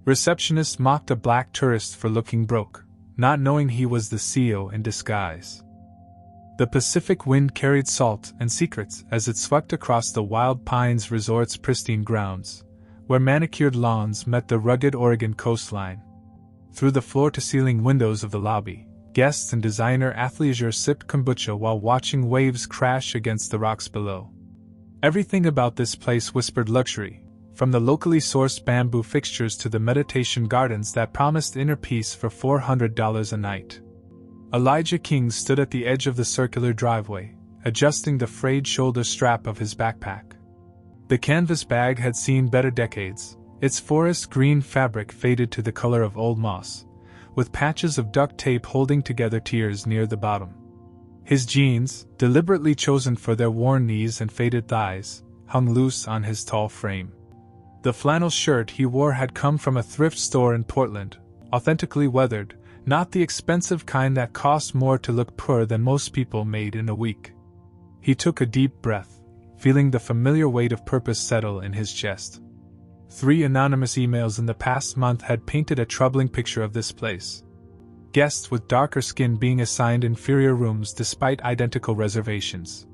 Receptionist mocked a black tourist for looking broke, not knowing he was the CEO in disguise. The Pacific wind carried salt and secrets as it swept across the Wild Pines Resort's pristine grounds, where manicured lawns met the rugged Oregon coastline. Through the floor-to-ceiling windows of the lobby, guests in designer athleisure sipped kombucha while watching waves crash against the rocks below. Everything about this place whispered luxury, from the locally sourced bamboo fixtures to the meditation gardens that promised inner peace for $400 a night. Elijah King stood at the edge of the circular driveway, adjusting the frayed shoulder strap of his backpack. The canvas bag had seen better decades, its forest green fabric faded to the color of old moss, with patches of duct tape holding together tears near the bottom. His jeans, deliberately chosen for their worn knees and faded thighs, hung loose on his tall frame. The flannel shirt he wore had come from a thrift store in Portland, authentically weathered, not the expensive kind that cost more to look poor than most people made in a week. He took a deep breath, feeling the familiar weight of purpose settle in his chest. 3 anonymous emails in the past month had painted a troubling picture of this place. Guests with darker skin being assigned inferior rooms despite identical reservations.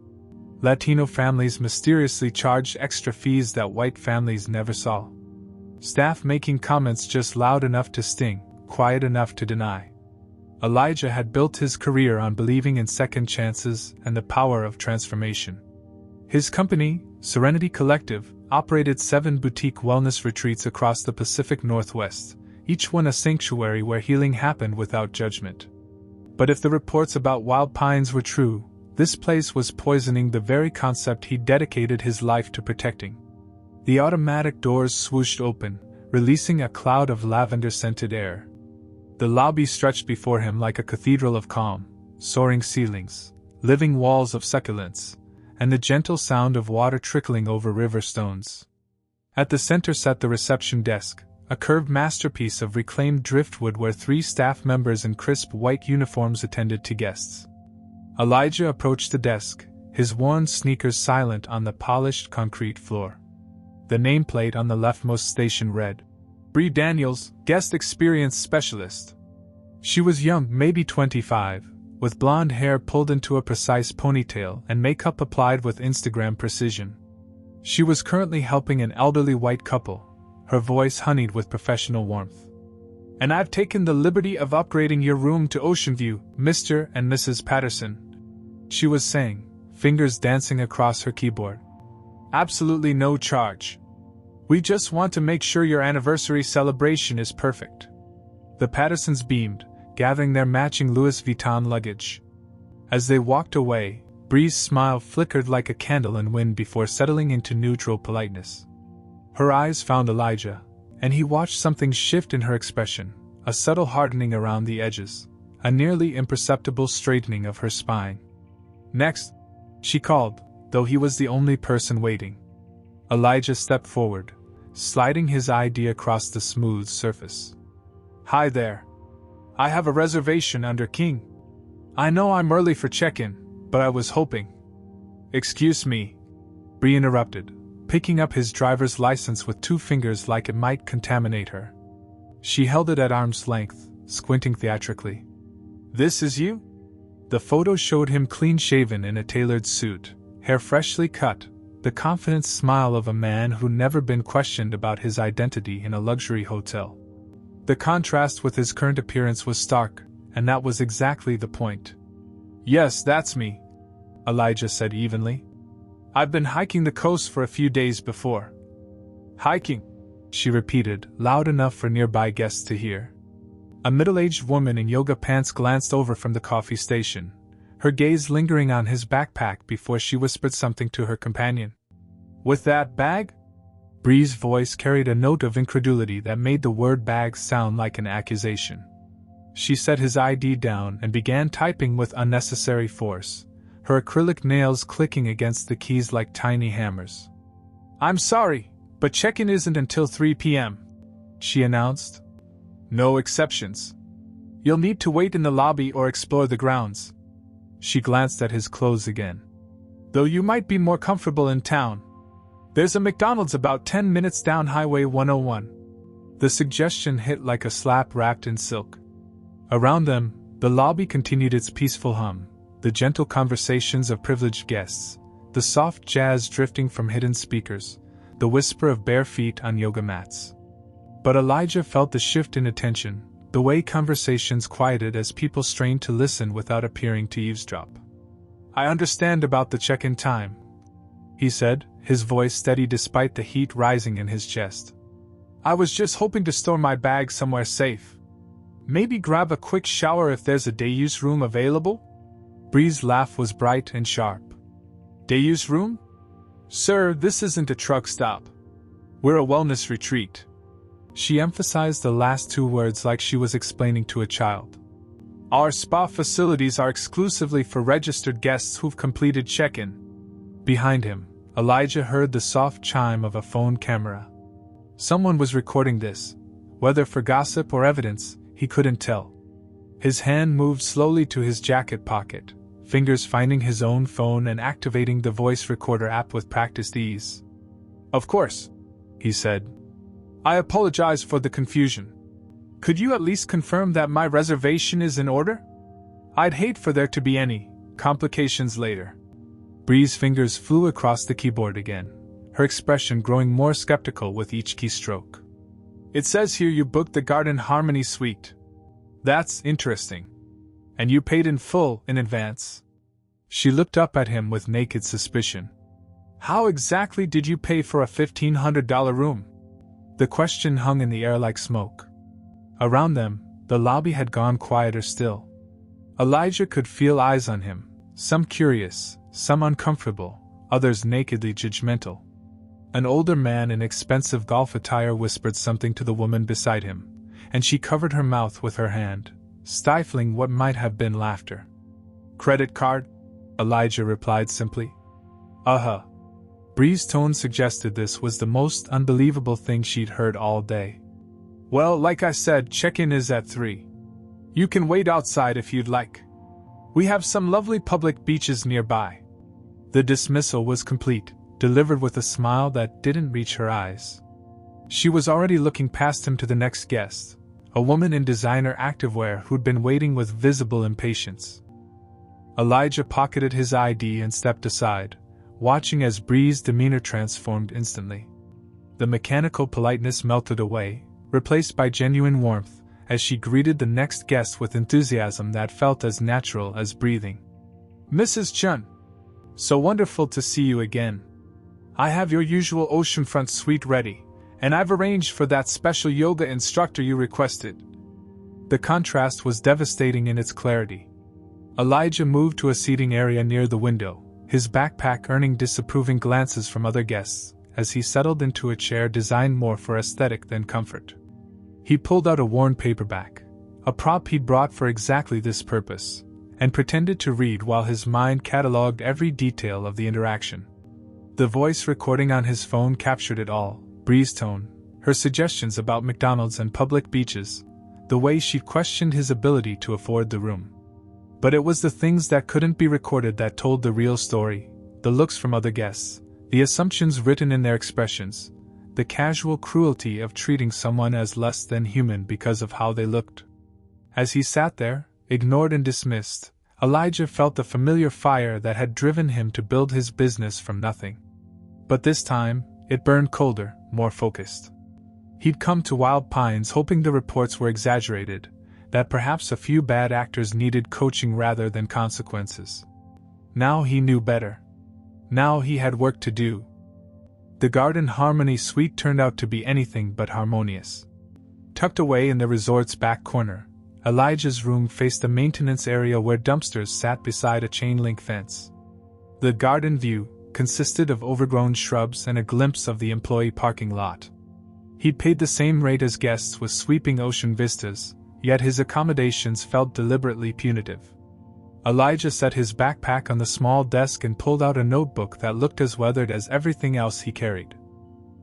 Latino families mysteriously charged extra fees that white families never saw. Staff making comments just loud enough to sting, quiet enough to deny. Elijah had built his career on believing in second chances and the power of transformation. His company, Serenity Collective, operated 7 boutique wellness retreats across the Pacific Northwest, each one a sanctuary where healing happened without judgment. But if the reports about Wild Pines were true, this place was poisoning the very concept he dedicated his life to protecting. The automatic doors swooshed open, releasing a cloud of lavender-scented air. The lobby stretched before him like a cathedral of calm, soaring ceilings, living walls of succulence, and the gentle sound of water trickling over river stones. At the center sat the reception desk, a curved masterpiece of reclaimed driftwood where 3 staff members in crisp white uniforms attended to guests. Elijah approached the desk, his worn sneakers silent on the polished concrete floor. The nameplate on the leftmost station read, "Bree Daniels, Guest Experience Specialist." She was young, maybe 25, with blonde hair pulled into a precise ponytail and makeup applied with Instagram precision. She was currently helping an elderly white couple, her voice honeyed with professional warmth. "And I've taken the liberty of upgrading your room to ocean view, Mr. and Mrs. Patterson," she was saying, fingers dancing across her keyboard. "Absolutely no charge. We just want to make sure your anniversary celebration is perfect." The Pattersons beamed, gathering their matching Louis Vuitton luggage. As they walked away, Bree's smile flickered like a candle in wind before settling into neutral politeness. Her eyes found Elijah, and he watched something shift in her expression, a subtle hardening around the edges, a nearly imperceptible straightening of her spine. "Next," she called, though he was the only person waiting. Elijah stepped forward, sliding his ID across the smooth surface. "Hi there. I have a reservation under King. I know I'm early for check-in, but I was hoping—" "Excuse me," Bree interrupted, picking up his driver's license with 2 fingers like it might contaminate her. She held it at arm's length, squinting theatrically. "This is you?" The photo showed him clean-shaven in a tailored suit, hair freshly cut, the confident smile of a man who'd never been questioned about his identity in a luxury hotel. The contrast with his current appearance was stark, and that was exactly the point. "Yes, that's me," Elijah said evenly. "I've been hiking the coast for a few days before." "Hiking?" she repeated, loud enough for nearby guests to hear. A middle-aged woman in yoga pants glanced over from the coffee station, her gaze lingering on his backpack before she whispered something to her companion. "With that bag?" Bree's voice carried a note of incredulity that made the word bag sound like an accusation. She set his ID down and began typing with unnecessary force, her acrylic nails clicking against the keys like tiny hammers. "I'm sorry, but check-in isn't until 3 p.m., she announced. "No exceptions. You'll need to wait in the lobby or explore the grounds." She glanced at his clothes again. "Though you might be more comfortable in town. There's a McDonald's about 10 minutes down Highway 101. The suggestion hit like a slap wrapped in silk. Around them, the lobby continued its peaceful hum, the gentle conversations of privileged guests, the soft jazz drifting from hidden speakers, the whisper of bare feet on yoga mats. But Elijah felt the shift in attention, the way conversations quieted as people strained to listen without appearing to eavesdrop. "I understand about the check-in time," he said, his voice steady despite the heat rising in his chest. "I was just hoping to store my bag somewhere safe. Maybe grab a quick shower if there's a day-use room available?" Bree's laugh was bright and sharp. "Day-use room? Sir, this isn't a truck stop. We're a wellness retreat." She emphasized the last two words like she was explaining to a child. "Our spa facilities are exclusively for registered guests who've completed check-in." Behind him, Elijah heard the soft chime of a phone camera. Someone was recording this. Whether for gossip or evidence, he couldn't tell. His hand moved slowly to his jacket pocket, fingers finding his own phone and activating the voice recorder app with practiced ease. "Of course," he said. "I apologize for the confusion. Could you at least confirm that my reservation is in order? I'd hate for there to be any complications later." Bree's fingers flew across the keyboard again, her expression growing more skeptical with each keystroke. "It says here you booked the Garden Harmony Suite. That's interesting. And you paid in full in advance." She looked up at him with naked suspicion. "How exactly did you pay for a $1,500 room?" The question hung in the air like smoke. Around them, the lobby had gone quieter still. Elijah could feel eyes on him, some curious, some uncomfortable, others nakedly judgmental. An older man in expensive golf attire whispered something to the woman beside him, and she covered her mouth with her hand, stifling what might have been laughter. "Credit card?" Elijah replied simply. "Uh-huh." Bree's tone suggested this was the most unbelievable thing she'd heard all day. "Well, like I said, check-in is at 3. You can wait outside if you'd like. We have some lovely public beaches nearby." The dismissal was complete, delivered with a smile that didn't reach her eyes. She was already looking past him to the next guest, a woman in designer activewear who'd been waiting with visible impatience. Elijah pocketed his ID and stepped aside, watching as Bree's demeanor transformed instantly. The mechanical politeness melted away, replaced by genuine warmth, as she greeted the next guest with enthusiasm that felt as natural as breathing. "Mrs. Chun, so wonderful to see you again. I have your usual oceanfront suite ready, and I've arranged for that special yoga instructor you requested." The contrast was devastating in its clarity. Elijah moved to a seating area near the window, his backpack earning disapproving glances from other guests, as he settled into a chair designed more for aesthetic than comfort. He pulled out a worn paperback, a prop he'd brought for exactly this purpose, and pretended to read while his mind catalogued every detail of the interaction. The voice recording on his phone captured it all: Bree's tone, her suggestions about McDonald's and public beaches, the way she'd questioned his ability to afford the room. But it was the things that couldn't be recorded that told the real story: the looks from other guests, the assumptions written in their expressions, the casual cruelty of treating someone as less than human because of how they looked. As he sat there, ignored and dismissed, Elijah felt the familiar fire that had driven him to build his business from nothing. But this time, it burned colder, more focused. He'd come to Wild Pines hoping the reports were exaggerated, that perhaps a few bad actors needed coaching rather than consequences. Now he knew better. Now he had work to do. The Garden Harmony Suite turned out to be anything but harmonious. Tucked away in the resort's back corner, Elijah's room faced a maintenance area where dumpsters sat beside a chain-link fence. The garden view consisted of overgrown shrubs and a glimpse of the employee parking lot. He'd paid the same rate as guests with sweeping ocean vistas, yet his accommodations felt deliberately punitive. Elijah set his backpack on the small desk and pulled out a notebook that looked as weathered as everything else he carried.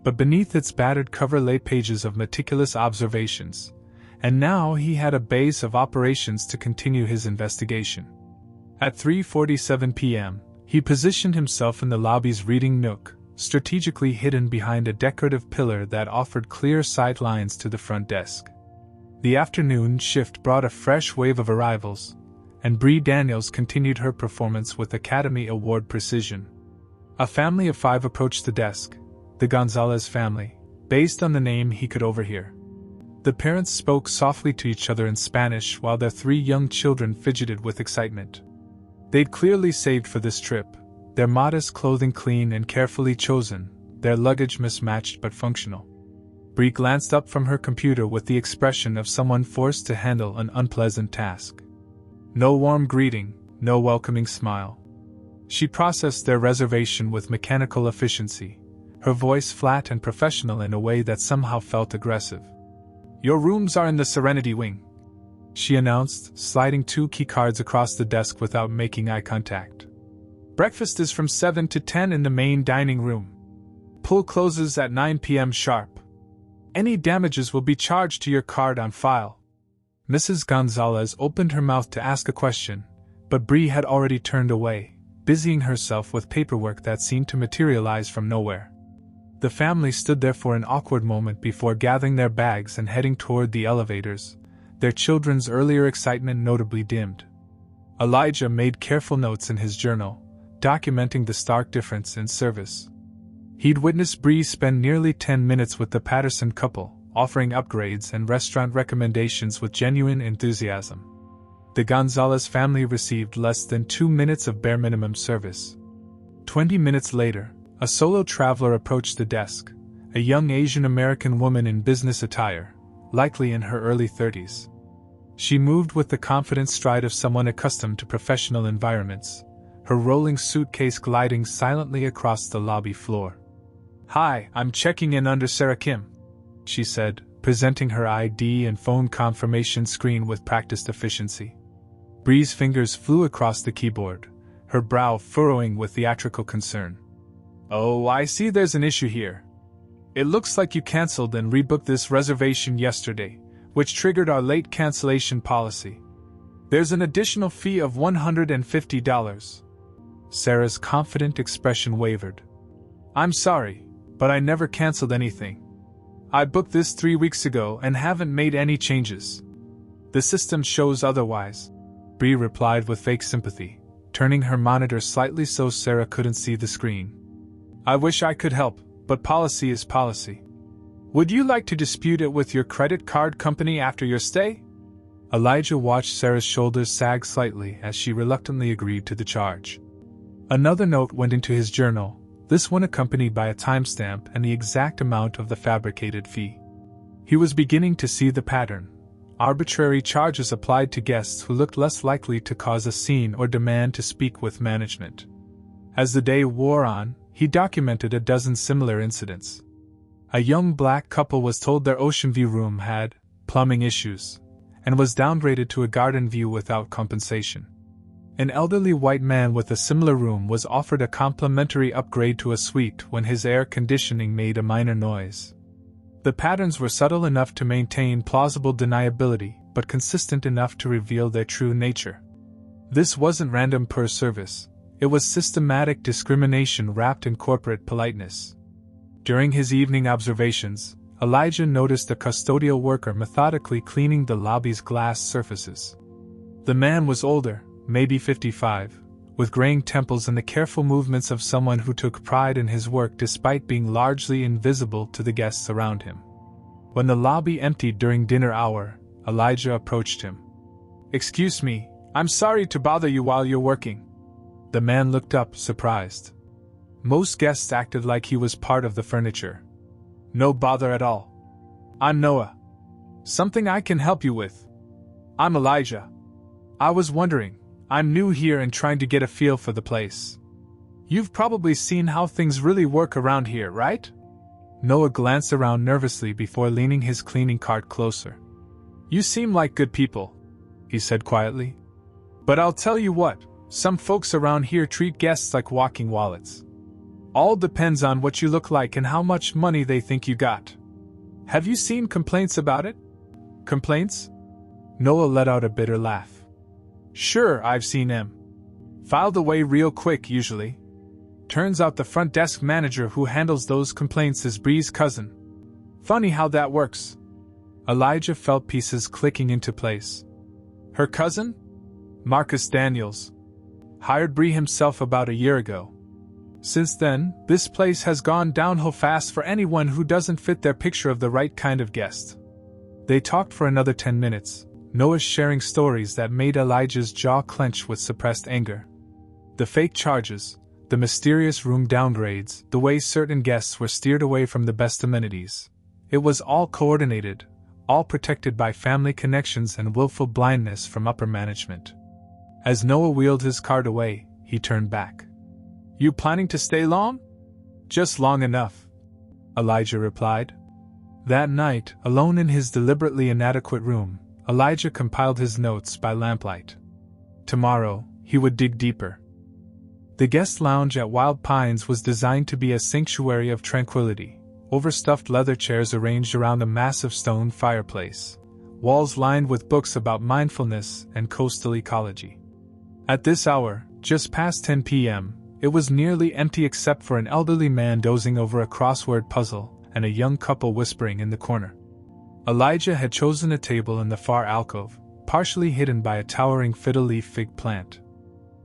But beneath its battered cover lay pages of meticulous observations, and now he had a base of operations to continue his investigation. At 3:47 p.m., he positioned himself in the lobby's reading nook, strategically hidden behind a decorative pillar that offered clear sight lines to the front desk. The afternoon shift brought a fresh wave of arrivals, and Bree Daniels continued her performance with Academy Award precision. A family of 5 approached the desk, the Gonzalez family, based on the name he could overhear. The parents spoke softly to each other in Spanish while their 3 young children fidgeted with excitement. They'd clearly saved for this trip, their modest clothing clean and carefully chosen, their luggage mismatched but functional. Bree glanced up from her computer with the expression of someone forced to handle an unpleasant task. No warm greeting, no welcoming smile. She processed their reservation with mechanical efficiency, her voice flat and professional in a way that somehow felt aggressive. "Your rooms are in the Serenity Wing," she announced, sliding 2 keycards across the desk without making eye contact. "Breakfast is from 7 to 10 in the main dining room. Pool closes at 9 p.m. sharp. Any damages will be charged to your card on file." Mrs. Gonzalez opened her mouth to ask a question, but Bree had already turned away, busying herself with paperwork that seemed to materialize from nowhere. The family stood there for an awkward moment before gathering their bags and heading toward the elevators, their children's earlier excitement notably dimmed. Elijah made careful notes in his journal, documenting the stark difference in service. He'd witnessed Bree spend nearly 10 minutes with the Patterson couple, offering upgrades and restaurant recommendations with genuine enthusiasm. The Gonzalez family received less than 2 minutes of bare minimum service. 20 minutes later, a solo traveler approached the desk, a young Asian American woman in business attire, likely in her early 30s. She moved with the confident stride of someone accustomed to professional environments, her rolling suitcase gliding silently across the lobby floor. "Hi, I'm checking in under Sarah Kim," she said, presenting her ID and phone confirmation screen with practiced efficiency. Bree's fingers flew across the keyboard, her brow furrowing with theatrical concern. "Oh, I see there's an issue here. It looks like you canceled and rebooked this reservation yesterday, which triggered our late cancellation policy. There's an additional fee of $150. Sarah's confident expression wavered. "I'm sorry, but I never canceled anything. I booked this 3 weeks ago and haven't made any changes. The system shows otherwise," Bree replied with fake sympathy, turning her monitor slightly so Sarah couldn't see the screen. "I wish I could help, but policy is policy. Would you like to dispute it with your credit card company after your stay?" Elijah watched Sarah's shoulders sag slightly as she reluctantly agreed to the charge. Another note went into his journal, this one accompanied by a timestamp and the exact amount of the fabricated fee. He was beginning to see the pattern: arbitrary charges applied to guests who looked less likely to cause a scene or demand to speak with management. As the day wore on, he documented a dozen similar incidents. A young black couple was told their ocean view room had plumbing issues and was downgraded to a garden view without compensation. An elderly white man with a similar room was offered a complimentary upgrade to a suite when his air conditioning made a minor noise. The patterns were subtle enough to maintain plausible deniability, but consistent enough to reveal their true nature. This wasn't random per service. It was systematic discrimination wrapped in corporate politeness. During his evening observations, Elijah noticed a custodial worker methodically cleaning the lobby's glass surfaces. The man was older, maybe 55, with graying temples and the careful movements of someone who took pride in his work despite being largely invisible to the guests around him. When the lobby emptied during dinner hour, Elijah approached him. "Excuse me, I'm sorry to bother you while you're working." The man looked up, surprised. Most guests acted like he was part of the furniture. "No bother at all. I'm Noah. Something I can help you with." "I'm Elijah. I was wondering, I'm new here and trying to get a feel for the place. You've probably seen how things really work around here, right?" Noah glanced around nervously before leaning his cleaning cart closer. "You seem like good people," he said quietly. "But I'll tell you what, some folks around here treat guests like walking wallets. All depends on what you look like and how much money they think you got. Have you seen complaints about it?" "Complaints?" Noah let out a bitter laugh. "Sure, I've seen 'em. Filed away real quick, usually. Turns out the front desk manager who handles those complaints is Bree's cousin. Funny how that works. Elijah felt pieces clicking into place. Her cousin? Marcus Daniels. Hired Bree himself about a year ago. Since then, this place has gone downhill fast for anyone who doesn't fit their picture of the right kind of guest. They talked for another 10 minutes, Noah sharing stories that made Elijah's jaw clench with suppressed anger. The fake charges, the mysterious room downgrades, the way certain guests were steered away from the best amenities. It was all coordinated, all protected by family connections and willful blindness from upper management. As Noah wheeled his cart away, he turned back. You planning to stay long? Just long enough, Elijah replied. That night, alone in his deliberately inadequate room, Elijah compiled his notes by lamplight. Tomorrow, he would dig deeper. The guest lounge at Wild Pines was designed to be a sanctuary of tranquility, overstuffed leather chairs arranged around a massive stone fireplace, walls lined with books about mindfulness and coastal ecology. At this hour, just past 10 p.m., it was nearly empty except for an elderly man dozing over a crossword puzzle and a young couple whispering in the corner. Elijah had chosen a table in the far alcove, partially hidden by a towering fiddle-leaf fig plant.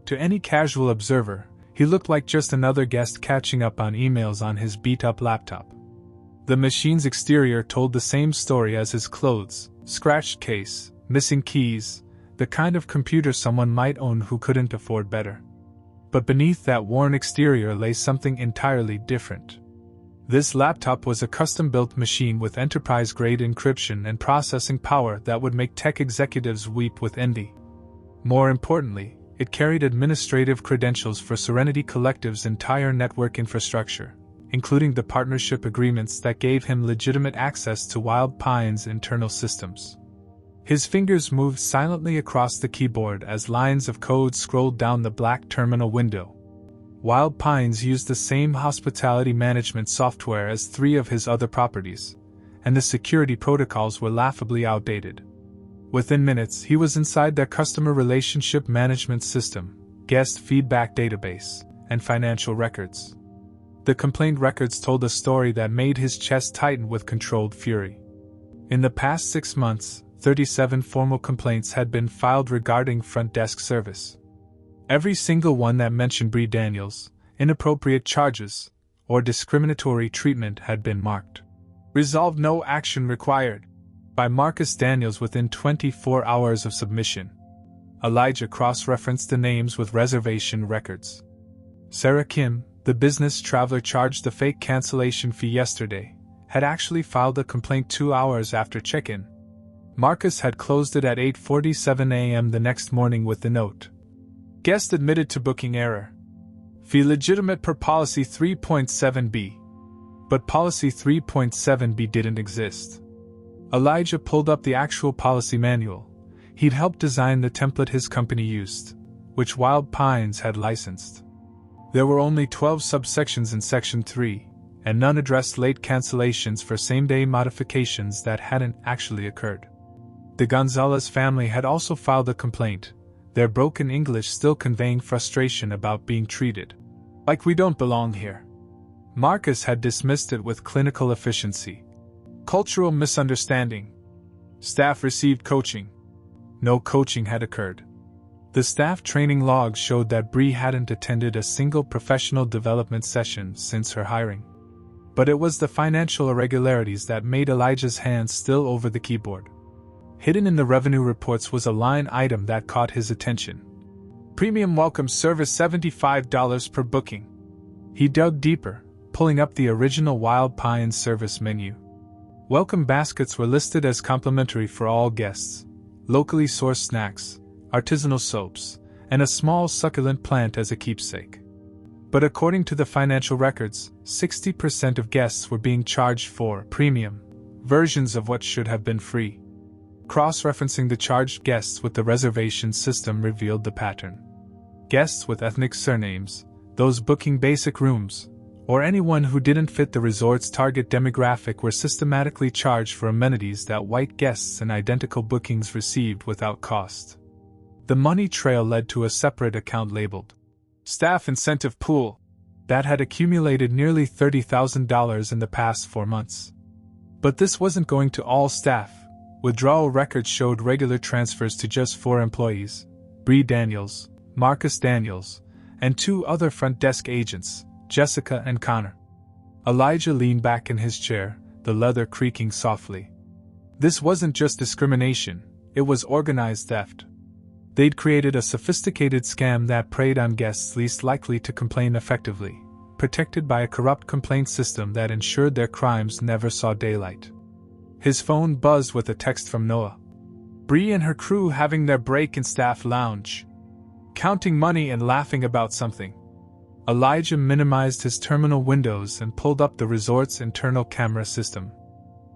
To any casual observer, he looked like just another guest catching up on emails on his beat-up laptop. The machine's exterior told the same story as his clothes: scratched case, missing keys, the kind of computer someone might own who couldn't afford better. But beneath that worn exterior lay something entirely different. This laptop was a custom-built machine with enterprise-grade encryption and processing power that would make tech executives weep with envy. More importantly, it carried administrative credentials for Serenity Collective's entire network infrastructure, including the partnership agreements that gave him legitimate access to Wild Pine's internal systems. His fingers moved silently across the keyboard as lines of code scrolled down the black terminal window. Wild Pines used the same hospitality management software as 3 of his other properties, and the security protocols were laughably outdated. Within minutes, he was inside their customer relationship management system, guest feedback database, and financial records. The complaint records told a story that made his chest tighten with controlled fury. In the past 6 months, 37 formal complaints had been filed regarding front desk service. Every single one that mentioned Bree Daniels, inappropriate charges, or discriminatory treatment had been marked. Resolved, no action required, by Marcus Daniels within 24 hours of submission. Elijah cross-referenced the names with reservation records. Sarah Kim, the business traveler charged the fake cancellation fee yesterday, had actually filed a complaint 2 hours after check-in. Marcus had closed it at 8:47 a.m. the next morning with the note: Guest admitted to booking error. Fee legitimate per Policy 3.7b. But Policy 3.7b didn't exist. Elijah pulled up the actual policy manual. He'd helped design the template his company used, which Wild Pines had licensed. There were only 12 subsections in Section 3, and none addressed late cancellations for same-day modifications that hadn't actually occurred. The Gonzalez family had also filed a complaint, their broken English still conveying frustration about being treated like we don't belong here. Marcus had dismissed it with clinical efficiency. Cultural misunderstanding. Staff received coaching. No coaching had occurred. The staff training logs showed that Bree hadn't attended a single professional development session since her hiring. But it was the financial irregularities that made Elijah's hands still over the keyboard. Hidden in the revenue reports was a line item that caught his attention. Premium welcome service $75 per booking. He dug deeper, pulling up the original Wild Pines service menu. Welcome baskets were listed as complimentary for all guests, locally sourced snacks, artisanal soaps, and a small succulent plant as a keepsake. But according to the financial records, 60% of guests were being charged for premium versions of what should have been free. Cross-referencing the charged guests with the reservation system revealed the pattern. Guests with ethnic surnames, those booking basic rooms, or anyone who didn't fit the resort's target demographic were systematically charged for amenities that white guests in identical bookings received without cost. The money trail led to a separate account labeled Staff Incentive Pool. that had accumulated nearly $30,000 in the past 4 months. But this wasn't going to all staff. Withdrawal records showed regular transfers to just 4 employees: Bree Daniels, Marcus Daniels, and 2 other front desk agents, Jessica and Connor. Elijah leaned back in his chair, the leather creaking softly. This wasn't just discrimination, it was organized theft. They'd created a sophisticated scam that preyed on guests least likely to complain effectively, protected by a corrupt complaint system that ensured their crimes never saw daylight. His phone buzzed with a text from Noah. Bree and her crew having their break in staff lounge, counting money and laughing about something. Elijah minimized his terminal windows and pulled up the resort's internal camera system.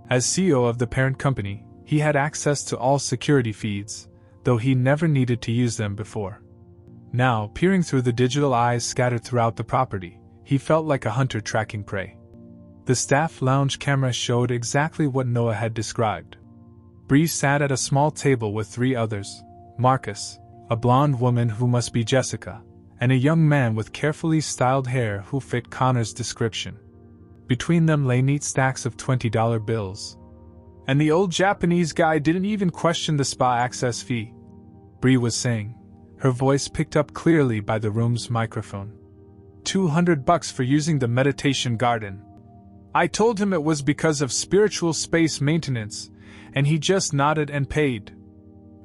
As CEO of the parent company, he had access to all security feeds, though he never needed to use them before. Now, peering through the digital eyes scattered throughout the property, he felt like a hunter tracking prey. The staff lounge camera showed exactly what Noah had described. Bree sat at a small table with 3 others: Marcus, a blonde woman who must be Jessica, and a young man with carefully styled hair who fit Connor's description. Between them lay neat stacks of $20 bills. And the old Japanese guy didn't even question the spa access fee, Bree was saying, her voice picked up clearly by the room's microphone. $200 for using the meditation garden. I told him it was because of spiritual space maintenance, and he just nodded and paid.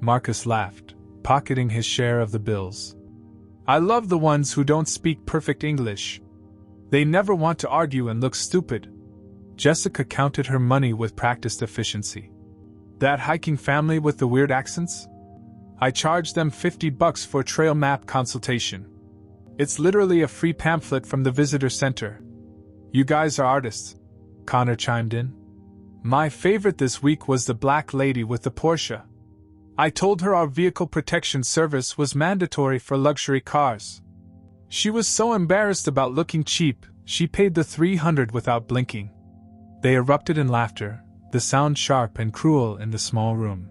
Marcus laughed, pocketing his share of the bills. I love the ones who don't speak perfect English. They never want to argue and look stupid. Jessica counted her money with practiced efficiency. That hiking family with the weird accents? I charged them $50 for a trail map consultation. It's literally a free pamphlet from the visitor center. You guys are artists, Connor chimed in. My favorite this week was the black lady with the Porsche. I told her our vehicle protection service was mandatory for luxury cars. She was so embarrassed about looking cheap, she paid the $300 without blinking. They erupted in laughter, the sound sharp and cruel in the small room.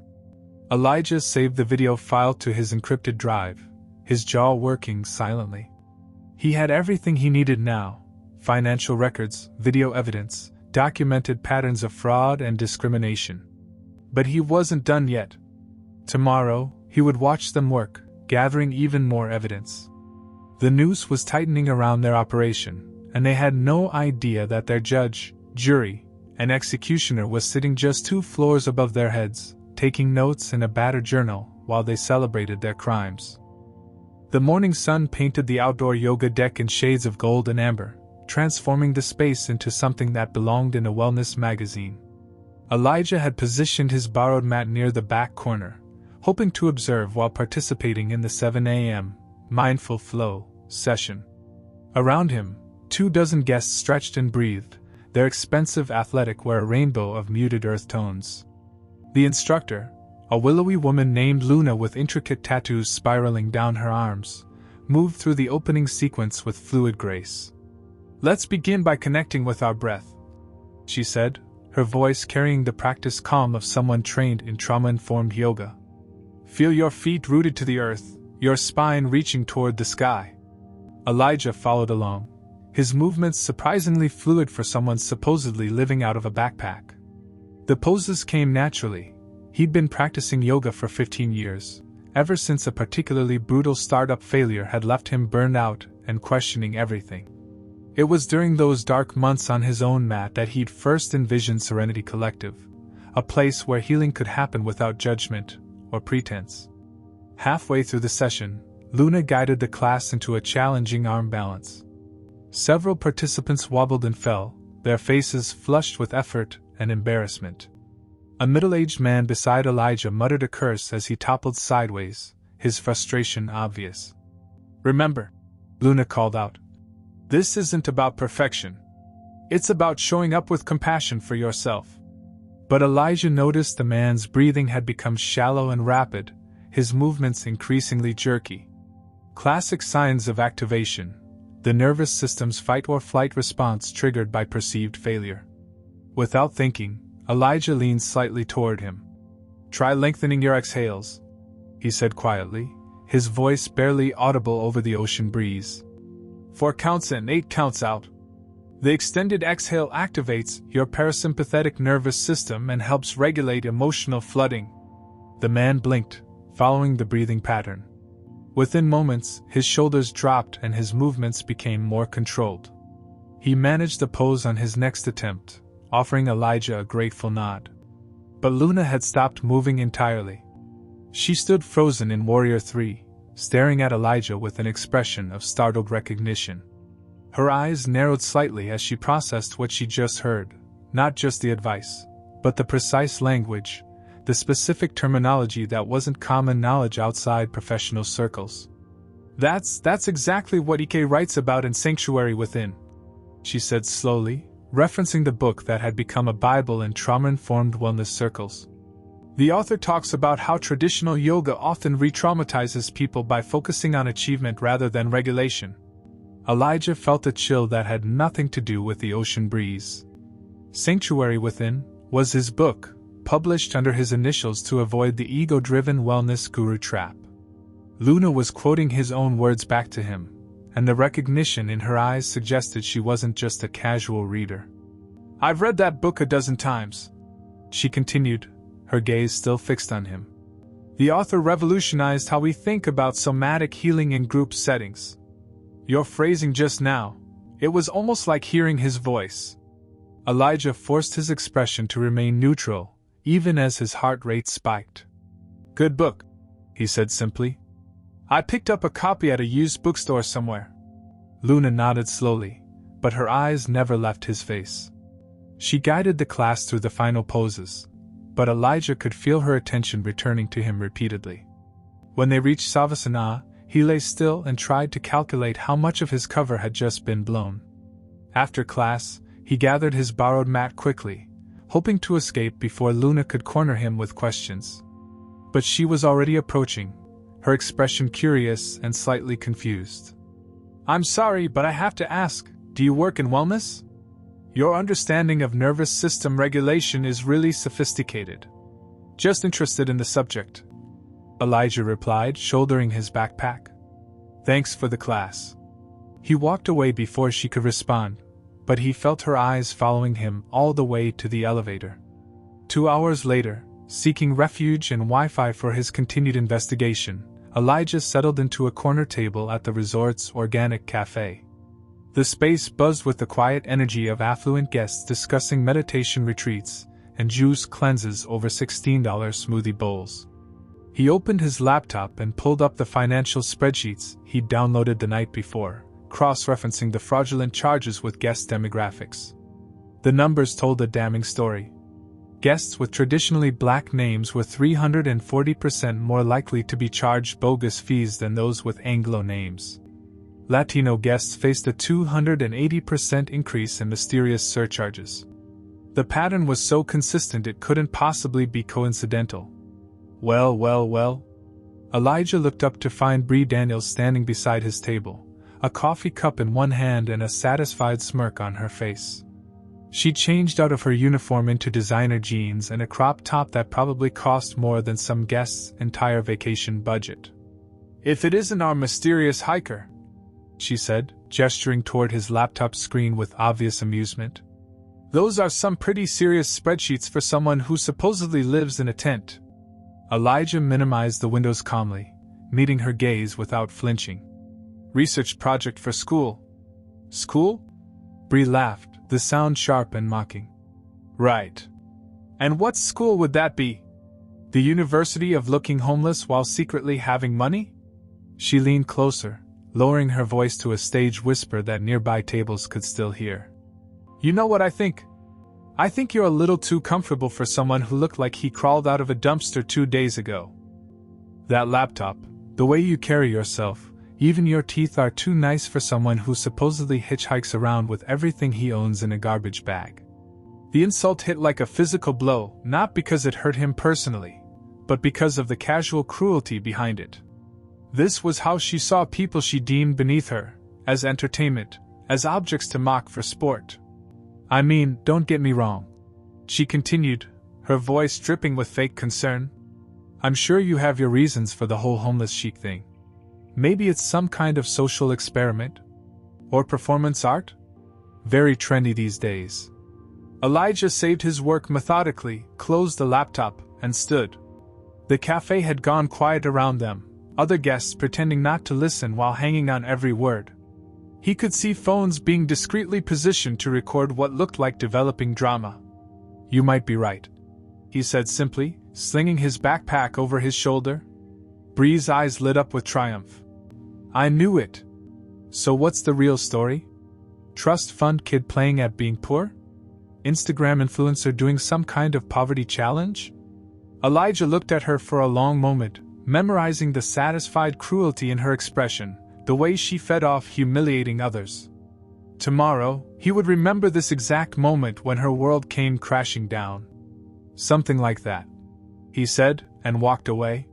Elijah saved the video file to his encrypted drive, his jaw working silently. He had everything he needed now: financial records, video evidence, documented patterns of fraud and discrimination. But he wasn't done yet. Tomorrow, he would watch them work, gathering even more evidence. The noose was tightening around their operation, and they had no idea that their judge, jury, and executioner was sitting just 2 floors above their heads, taking notes in a battered journal while they celebrated their crimes. The morning sun painted the outdoor yoga deck in shades of gold and amber, transforming the space into something that belonged in a wellness magazine. Elijah had positioned his borrowed mat near the back corner, hoping to observe while participating in the 7 a.m. mindful flow session. Around him, 24 guests stretched and breathed, their expensive athletic wear a rainbow of muted earth tones. The instructor, a willowy woman named Luna with intricate tattoos spiraling down her arms, moved through the opening sequence with fluid grace. Let's begin by connecting with our breath, she said, her voice carrying the practiced calm of someone trained in trauma-informed yoga. Feel your feet rooted to the earth, your spine reaching toward the sky. Elijah followed along, his movements surprisingly fluid for someone supposedly living out of a backpack. The poses came naturally. He'd been practicing yoga for 15 years, ever since a particularly brutal startup failure had left him burned out and questioning everything. It was during those dark months on his own mat that he'd first envisioned Serenity Collective, a place where healing could happen without judgment or pretense. Halfway through the session, Luna guided the class into a challenging arm balance. Several participants wobbled and fell, their faces flushed with effort and embarrassment. A middle-aged man beside Elijah muttered a curse as he toppled sideways, his frustration obvious. Remember, Luna called out, this isn't about perfection. It's about showing up with compassion for yourself. But Elijah noticed the man's breathing had become shallow and rapid, his movements increasingly jerky. Classic signs of activation, the nervous system's fight-or-flight response triggered by perceived failure. Without thinking, Elijah leaned slightly toward him. Try lengthening your exhales, he said quietly, his voice barely audible over the ocean breeze. 4 counts in, 8 counts out. The extended exhale activates your parasympathetic nervous system and helps regulate emotional flooding. The man blinked, following the breathing pattern. Within moments, his shoulders dropped and his movements became more controlled. He managed the pose on his next attempt, offering Elijah a grateful nod. But Luna had stopped moving entirely. She stood frozen in Warrior 3, staring at Elijah with an expression of startled recognition. Her eyes narrowed slightly as she processed what she just heard, not just the advice, but the precise language, the specific terminology that wasn't common knowledge outside professional circles. That's exactly what EK writes about in Sanctuary Within, she said slowly, referencing the book that had become a Bible in trauma-informed wellness circles. The author talks about how traditional yoga often re-traumatizes people by focusing on achievement rather than regulation. Elijah felt a chill that had nothing to do with the ocean breeze. Sanctuary Within was his book, published under his initials to avoid the ego-driven wellness guru trap. Luna was quoting his own words back to him, and the recognition in her eyes suggested she wasn't just a casual reader. "I've read that book a dozen times," she continued, her gaze still fixed on him. "The author revolutionized how we think about somatic healing in group settings. Your phrasing just now, it was almost like hearing his voice." Elijah forced his expression to remain neutral, even as his heart rate spiked. "Good book," he said simply. "I picked up a copy at a used bookstore somewhere." Luna nodded slowly, but her eyes never left his face. She guided the class through the final poses, but Elijah could feel her attention returning to him repeatedly. When they reached Savasana, he lay still and tried to calculate how much of his cover had just been blown. After class, he gathered his borrowed mat quickly, hoping to escape before Luna could corner him with questions. But she was already approaching, her expression curious and slightly confused. "I'm sorry, but I have to ask, do you work in wellness? Your understanding of nervous system regulation is really sophisticated. Just interested in the subject," Elijah replied, shouldering his backpack. "Thanks for the class." He walked away before she could respond, but he felt her eyes following him all the way to the elevator. 2 hours later, seeking refuge and Wi-Fi for his continued investigation, Elijah settled into a corner table at the resort's organic cafe. The space buzzed with the quiet energy of affluent guests discussing meditation retreats and juice cleanses over $16 smoothie bowls. He opened his laptop and pulled up the financial spreadsheets he'd downloaded the night before, cross-referencing the fraudulent charges with guest demographics. The numbers told a damning story. Guests with traditionally black names were 340% more likely to be charged bogus fees than those with Anglo names. Latino guests faced a 280% increase in mysterious surcharges. The pattern was so consistent it couldn't possibly be coincidental. Well. Elijah looked up to find Bree Daniels standing beside his table, a coffee cup in one hand and a satisfied smirk on her face. She changed out of her uniform into designer jeans and a crop top that probably cost more than some guests' entire vacation budget. "If it isn't our mysterious hiker," she said, gesturing toward his laptop screen with obvious amusement. "Those are some pretty serious spreadsheets for someone who supposedly lives in a tent." Elijah minimized the windows calmly, meeting her gaze without flinching. "Research project for school." "School?" Bree laughed, the sound sharp and mocking. "Right. And what school would that be? The University of Looking Homeless while secretly having money?" She leaned closer, lowering her voice to a stage whisper that nearby tables could still hear. "You know what I think? I think you're a little too comfortable for someone who looked like he crawled out of a dumpster 2 days ago. That laptop, the way you carry yourself, even your teeth are too nice for someone who supposedly hitchhikes around with everything he owns in a garbage bag." The insult hit like a physical blow, not because it hurt him personally, but because of the casual cruelty behind it. This was how she saw people she deemed beneath her, as entertainment, as objects to mock for sport. "I mean, don't get me wrong," she continued, her voice dripping with fake concern. "I'm sure you have your reasons for the whole homeless chic thing. Maybe it's some kind of social experiment. Or performance art? Very trendy these days. Elijah saved his work methodically, closed the laptop, and stood. The cafe had gone quiet around them, other guests pretending not to listen while hanging on every word. He could see phones being discreetly positioned to record what looked like developing drama. You might be right, he said simply, slinging his backpack over his shoulder. Bree's eyes lit up with triumph. I knew it. So what's the real story? Trust fund kid playing at being poor? Instagram influencer doing some kind of poverty challenge? Elijah looked at her for a long moment, memorizing the satisfied cruelty in her expression, the way she fed off humiliating others. Tomorrow, he would remember this exact moment when her world came crashing down. Something like that, he said, and walked away.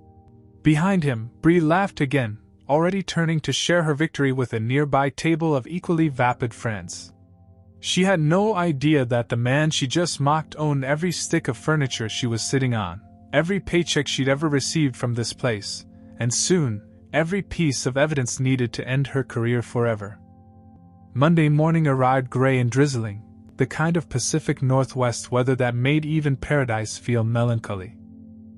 Behind him, Bree laughed again, already turning to share her victory with a nearby table of equally vapid friends. She had no idea that the man she just mocked owned every stick of furniture she was sitting on, every paycheck she'd ever received from this place, and soon, every piece of evidence needed to end her career forever. Monday morning arrived gray and drizzling, the kind of Pacific Northwest weather that made even paradise feel melancholy.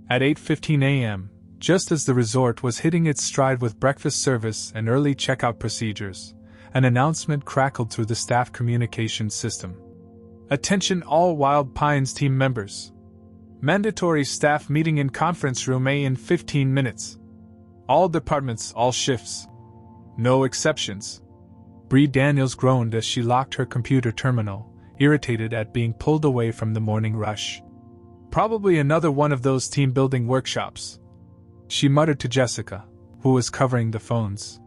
At 8:15 a.m., just as the resort was hitting its stride with breakfast service and early checkout procedures, an announcement crackled through the staff communications system. Attention all Wild Pines team members. Mandatory staff meeting in conference room A in 15 minutes. All departments, all shifts. No exceptions. Bree Daniels groaned as she locked her computer terminal, irritated at being pulled away from the morning rush. Probably another one of those team-building workshops, she muttered to Jessica, who was covering the phones.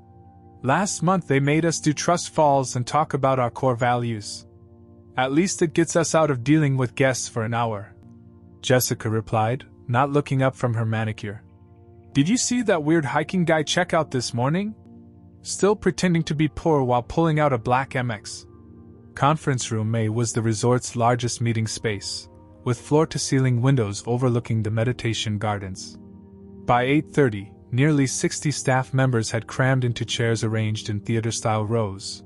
Last month they made us do trust falls and talk about our core values. At least it gets us out of dealing with guests for an hour, Jessica replied, not looking up from her manicure. Did you see that weird hiking guy check out this morning? Still pretending to be poor while pulling out a black MX. Conference room A was the resort's largest meeting space, with floor-to-ceiling windows overlooking the meditation gardens. By 8:30, nearly 60 staff members had crammed into chairs arranged in theater-style rows.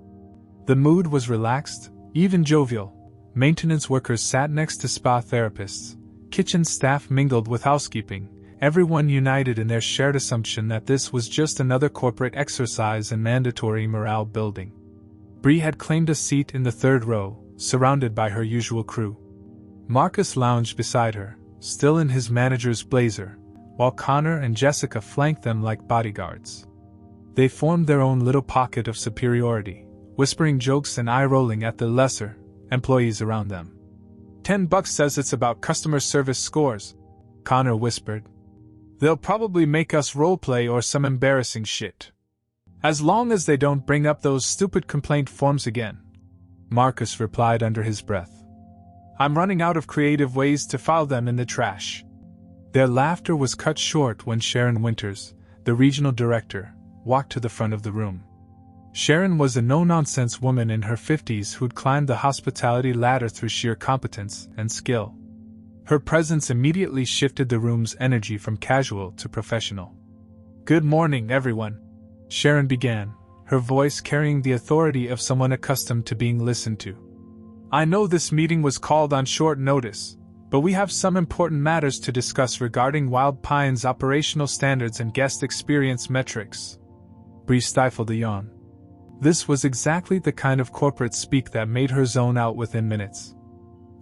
The mood was relaxed, even jovial. Maintenance workers sat next to spa therapists. Kitchen staff mingled with housekeeping, everyone united in their shared assumption that this was just another corporate exercise in mandatory morale building. Bree had claimed a seat in the third row, surrounded by her usual crew. Marcus lounged beside her, still in his manager's blazer, while Connor and Jessica flanked them like bodyguards. They formed their own little pocket of superiority, whispering jokes and eye-rolling at the lesser employees around them. $10 says it's about customer service scores, Connor whispered. They'll probably make us roleplay or some embarrassing shit. As long as they don't bring up those stupid complaint forms again, Marcus replied under his breath. I'm running out of creative ways to file them in the trash. Their laughter was cut short when Sharon Winters, the regional director, walked to the front of the room. Sharon was a no-nonsense woman in her 50s who'd climbed the hospitality ladder through sheer competence and skill. Her presence immediately shifted the room's energy from casual to professional. Good morning, everyone, Sharon began, her voice carrying the authority of someone accustomed to being listened to. I know this meeting was called on short notice, but we have some important matters to discuss regarding Wild Pines' operational standards and guest experience metrics. Bree stifled a yawn. This was exactly the kind of corporate speak that made her zone out within minutes.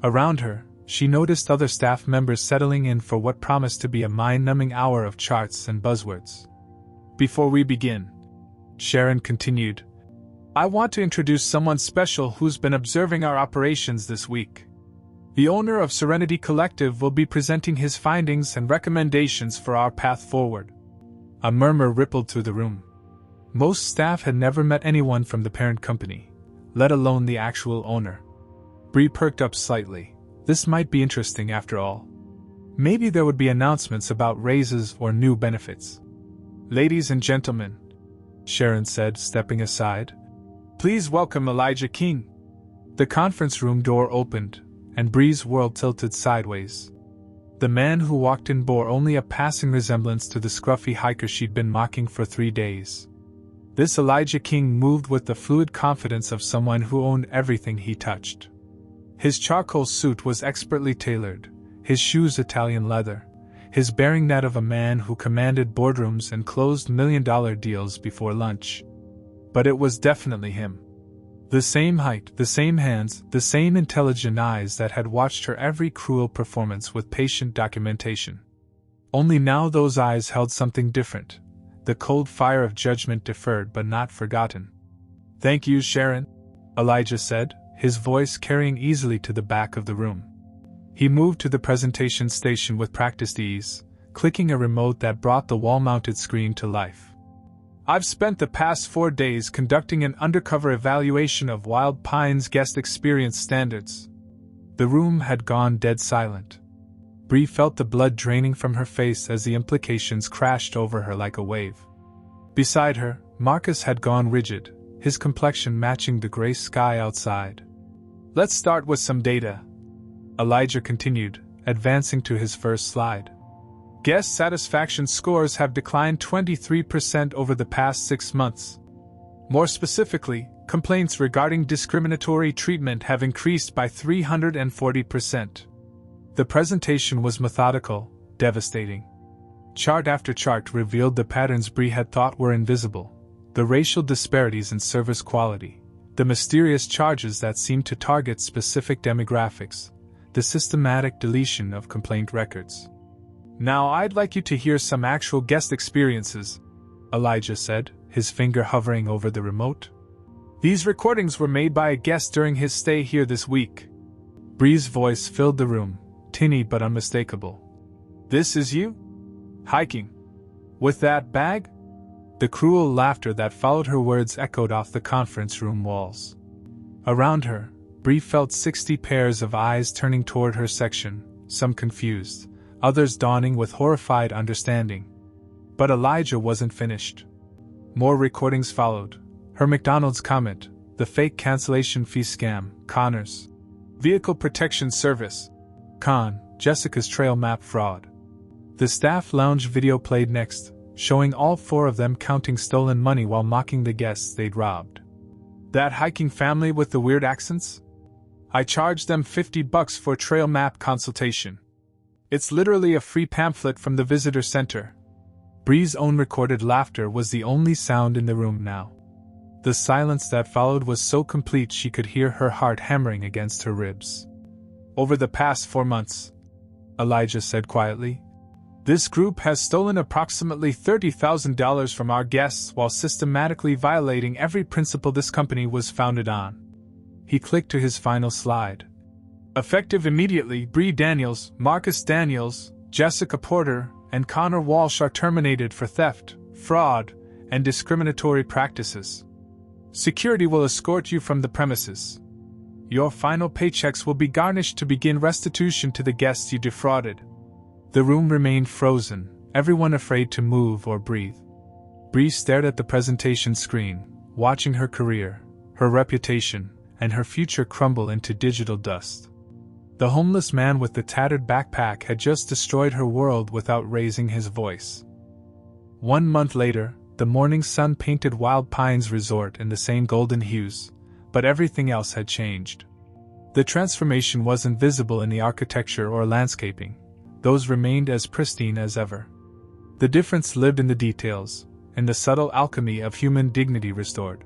Around her, she noticed other staff members settling in for what promised to be a mind-numbing hour of charts and buzzwords. Before we begin, Sharon continued, I want to introduce someone special who's been observing our operations this week. The owner of Serenity Collective will be presenting his findings and recommendations for our path forward. A murmur rippled through the room. Most staff had never met anyone from the parent company, let alone the actual owner. Bree perked up slightly. This might be interesting after all. Maybe there would be announcements about raises or new benefits. Ladies and gentlemen, Sharon said, stepping aside, please welcome Elijah King. The conference room door opened, and Bree's world tilted sideways. The man who walked in bore only a passing resemblance to the scruffy hiker she'd been mocking for 3 days. This Elijah King moved with the fluid confidence of someone who owned everything he touched. His charcoal suit was expertly tailored, his shoes Italian leather, his bearing that of a man who commanded boardrooms and closed million-dollar deals before lunch. But it was definitely him. The same height, the same hands, the same intelligent eyes that had watched her every cruel performance with patient documentation. Only now those eyes held something different, the cold fire of judgment deferred but not forgotten. "Thank you, Sharon," Elijah said, his voice carrying easily to the back of the room. He moved to the presentation station with practiced ease, clicking a remote that brought the wall-mounted screen to life. "I've spent the past 4 days conducting an undercover evaluation of Wild Pine's guest experience standards." The room had gone dead silent. Bree felt the blood draining from her face as the implications crashed over her like a wave. Beside her, Marcus had gone rigid, his complexion matching the gray sky outside. "Let's start with some data," Elijah continued, advancing to his first slide. "Guest satisfaction scores have declined 23% over the past 6 months. More specifically, complaints regarding discriminatory treatment have increased by 340%. The presentation was methodical, devastating. Chart after chart revealed the patterns Bree had thought were invisible, the racial disparities in service quality, the mysterious charges that seemed to target specific demographics, the systematic deletion of complaint records. "Now I'd like you to hear some actual guest experiences," Elijah said, his finger hovering over the remote. "These recordings were made by a guest during his stay here this week." Bree's voice filled the room, tinny but unmistakable. "This is you? Hiking? With that bag?" The cruel laughter that followed her words echoed off the conference room walls. Around her, Bree felt 60 pairs of eyes turning toward her section, some confused, others dawning with horrified understanding. But Elijah wasn't finished. More recordings followed. Her McDonald's comment, the fake cancellation fee scam, Connor's vehicle protection service, Con, Jessica's trail map fraud. The staff lounge video played next, showing all 4 of them counting stolen money while mocking the guests they'd robbed. "That hiking family with the weird accents? I charged them $50 for trail map consultation. It's literally a free pamphlet from the visitor center." Bree's own recorded laughter was the only sound in the room now. The silence that followed was so complete she could hear her heart hammering against her ribs. "Over the past 4 months," Elijah said quietly, "this group has stolen approximately $30,000 from our guests while systematically violating every principle this company was founded on." He clicked to his final slide. "Effective immediately, Bree Daniels, Marcus Daniels, Jessica Porter, and Connor Walsh are terminated for theft, fraud, and discriminatory practices. Security will escort you from the premises. Your final paychecks will be garnished to begin restitution to the guests you defrauded." The room remained frozen, everyone afraid to move or breathe. Bree stared at the presentation screen, watching her career, her reputation, and her future crumble into digital dust. The homeless man with the tattered backpack had just destroyed her world without raising his voice. 1 month later, the morning sun painted Wild Pines Resort in the same golden hues, but everything else had changed. The transformation wasn't visible in the architecture or landscaping. Those remained as pristine as ever. The difference lived in the details, in the subtle alchemy of human dignity restored.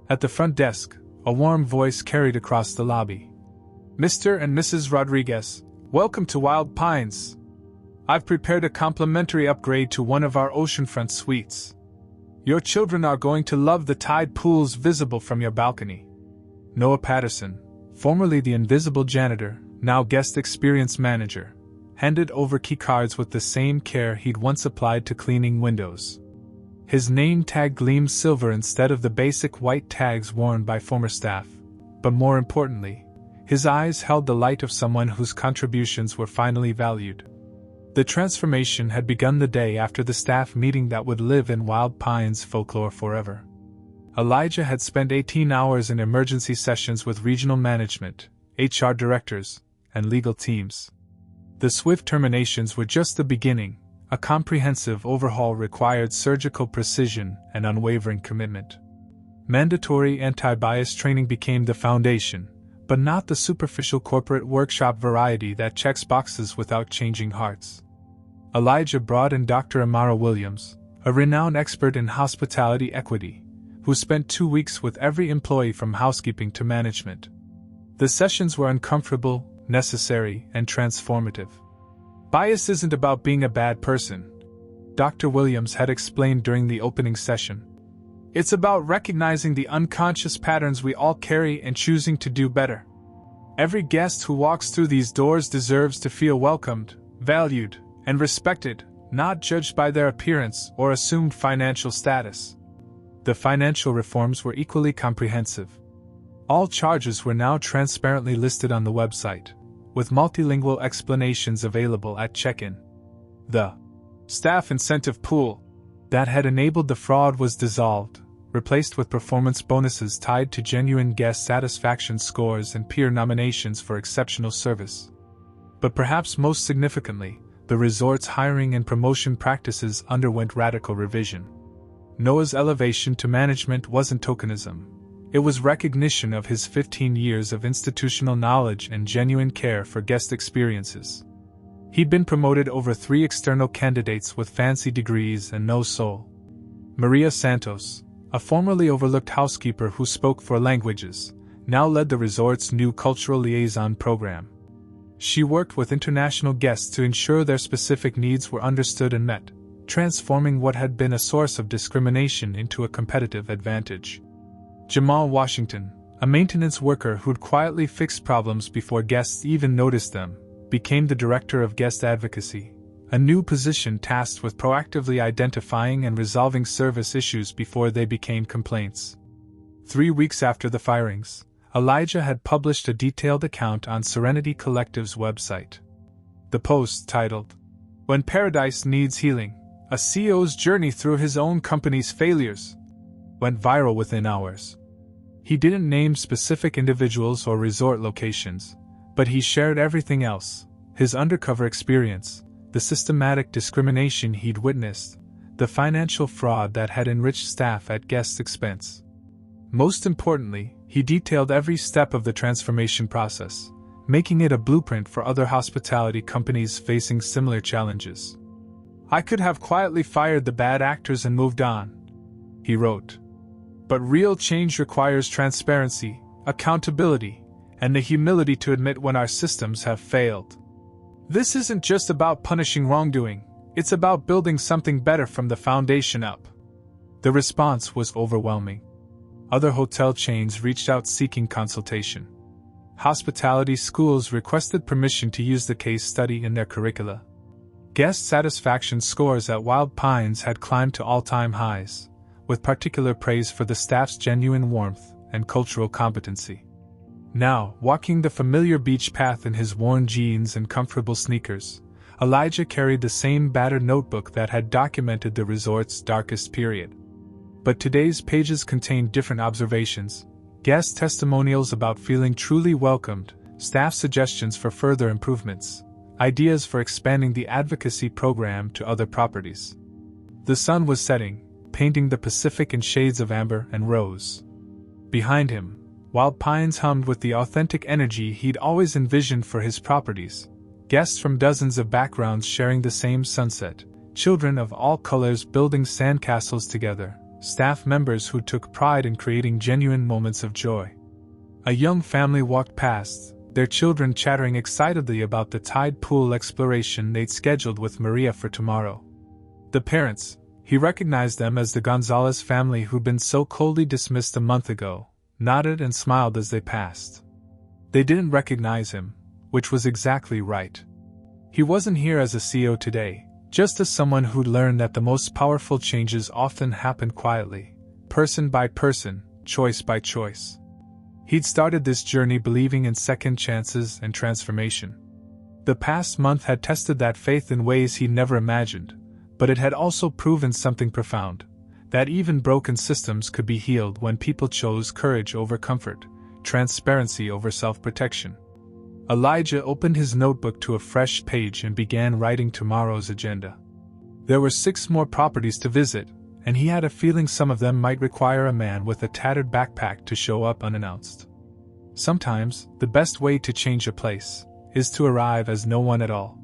At the front desk, a warm voice carried across the lobby. "Mr. and Mrs. Rodriguez, welcome to Wild Pines. I've prepared a complimentary upgrade to one of our oceanfront suites. Your children are going to love the tide pools visible from your balcony." Noah Patterson, formerly the invisible janitor, now guest experience manager, handed over keycards with the same care he'd once applied to cleaning windows. His name tag gleamed silver instead of the basic white tags worn by former staff, but more importantly, his eyes held the light of someone whose contributions were finally valued. The transformation had begun the day after the staff meeting that would live in Wild Pines folklore forever. Elijah had spent 18 hours in emergency sessions with regional management, HR directors, and legal teams. The swift terminations were just the beginning, A comprehensive overhaul required surgical precision and unwavering commitment. Mandatory anti-bias training became the foundation, but not the superficial corporate workshop variety that checks boxes without changing hearts. Elijah brought in Dr. Amara Williams, a renowned expert in hospitality equity, who spent 2 weeks with every employee from housekeeping to management. The sessions were uncomfortable, necessary, and transformative. Bias isn't about being a bad person, Dr. Williams had explained during the opening session. It's about recognizing the unconscious patterns we all carry and choosing to do better. Every guest who walks through these doors deserves to feel welcomed, valued, and respected, not judged by their appearance or assumed financial status. The financial reforms were equally comprehensive. All charges were now transparently listed on the website, with multilingual explanations available at check-in. The staff incentive pool that had enabled the fraud was dissolved, replaced with performance bonuses tied to genuine guest satisfaction scores and peer nominations for exceptional service. But perhaps most significantly, the resort's hiring and promotion practices underwent radical revision. Noah's elevation to management wasn't tokenism. It was recognition of his 15 years of institutional knowledge and genuine care for guest experiences. He'd been promoted over 3 external candidates with fancy degrees and no soul. Maria Santos, a formerly overlooked housekeeper who spoke 4 languages, now led the resort's new cultural liaison program. She worked with international guests to ensure their specific needs were understood and met, transforming what had been a source of discrimination into a competitive advantage. Jamal Washington, a maintenance worker who'd quietly fixed problems before guests even noticed them, became the Director of Guest Advocacy, a new position tasked with proactively identifying and resolving service issues before they became complaints. 3 weeks after the firings, Elijah had published a detailed account on Serenity Collective's website. The post, titled, "When Paradise Needs Healing, a CEO's Journey Through His Own Company's Failures," went viral within hours. He didn't name specific individuals or resort locations, but he shared everything else: his undercover experience, the systematic discrimination he'd witnessed, the financial fraud that had enriched staff at guests' expense. Most importantly, he detailed every step of the transformation process, making it a blueprint for other hospitality companies facing similar challenges. "I could have quietly fired the bad actors and moved on," he wrote. "But real change requires transparency, accountability, and the humility to admit when our systems have failed. This isn't just about punishing wrongdoing, it's about building something better from the foundation up." The response was overwhelming. Other hotel chains reached out seeking consultation. Hospitality schools requested permission to use the case study in their curricula. Guest satisfaction scores at Wild Pines had climbed to all-time highs, with particular praise for the staff's genuine warmth and cultural competency. Now, walking the familiar beach path in his worn jeans and comfortable sneakers, Elijah carried the same battered notebook that had documented the resort's darkest period. But today's pages contained different observations: guest testimonials about feeling truly welcomed, staff suggestions for further improvements, ideas for expanding the advocacy program to other properties. The sun was setting, painting the Pacific in shades of amber and rose. Behind him, Wild Pines hummed with the authentic energy he'd always envisioned for his properties. Guests from dozens of backgrounds sharing the same sunset, children of all colors building sandcastles together, staff members who took pride in creating genuine moments of joy. A young family walked past, their children chattering excitedly about the tide pool exploration they'd scheduled with Maria for tomorrow. The parents, he recognized them as the Gonzalez family who'd been so coldly dismissed a month ago, nodded and smiled as they passed. They didn't recognize him, which was exactly right. He wasn't here as a CEO today, just as someone who'd learned that the most powerful changes often happen quietly, person by person, choice by choice. He'd started this journey believing in second chances and transformation. The past month had tested that faith in ways he'd never imagined, but it had also proven something profound: that even broken systems could be healed when people chose courage over comfort, transparency over self-protection. Elijah opened his notebook to a fresh page and began writing tomorrow's agenda. There were 6 more properties to visit, and he had a feeling some of them might require a man with a tattered backpack to show up unannounced. Sometimes, the best way to change a place is to arrive as no one at all.